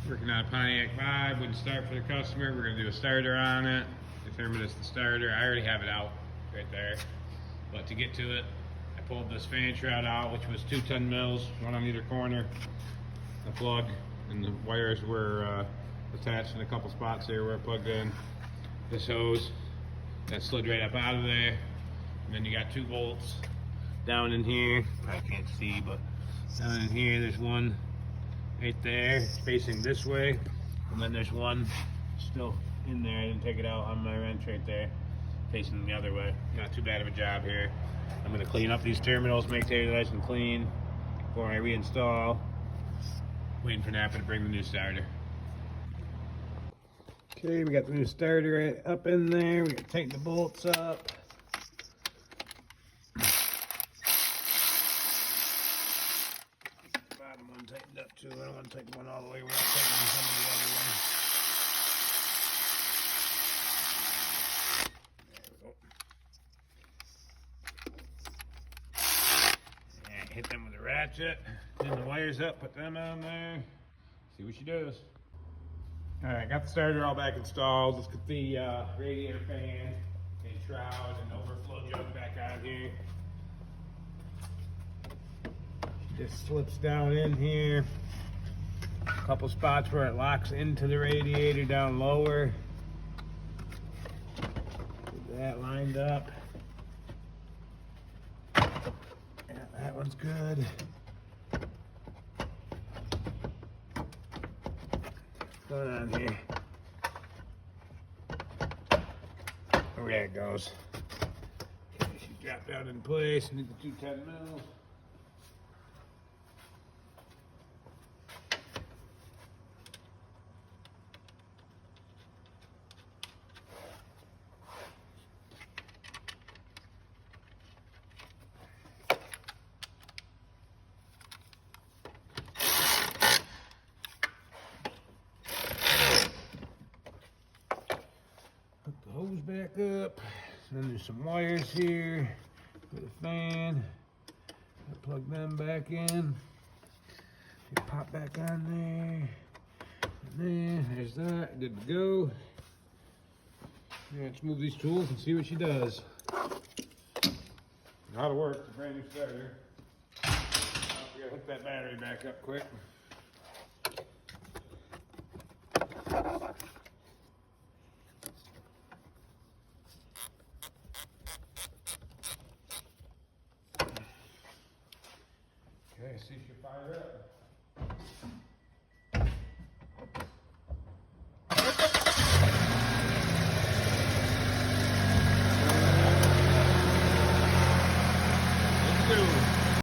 Working on a Pontiac 5, wouldn't start for the customer. We're gonna do a starter on it. Determine it's the starter. I already have it out right there. But to get to it, I pulled this fan shroud out, which was 2 10 mils, one on either corner. The plug and the wires were attached in a couple spots there where I plugged in. This hose, that slid right up out of there. And then you got 2 bolts down in here. I can't see, but down in here, there's one right there, it's facing this way, and then there's one still in there. I didn't take it out on my wrench right there, facing the other way. Not too bad of a job here. I'm going to clean up these terminals, make sure they're nice and clean before I reinstall. Waiting for Napa to bring the new starter. Okay, we got the new starter up in there. We got to tighten the bolts up. Bottom one tightened up too. I don't want to tighten one all the way without tightening some of the other one. There we go. And hit them with a ratchet. Pin the wires up, put them on there. See what she does. Alright, got the starter all back installed. Let's get the radiator fan and shroud and overflow jug back on here. Just slips down in here. A couple spots where it locks into the radiator down lower. Get that lined up. Yeah, that one's good. What's going on here? Oh, there it goes. Okay, she dropped out in place. Need the 2 10 mils. Hook the hose back up. Then there's some wires here for the fan. I plug them back in. They pop back on there. And then there's that. Good to go. Let's move these tools and see what she does. How to work the brand new starter. Oh, we gotta hook that battery back up quick.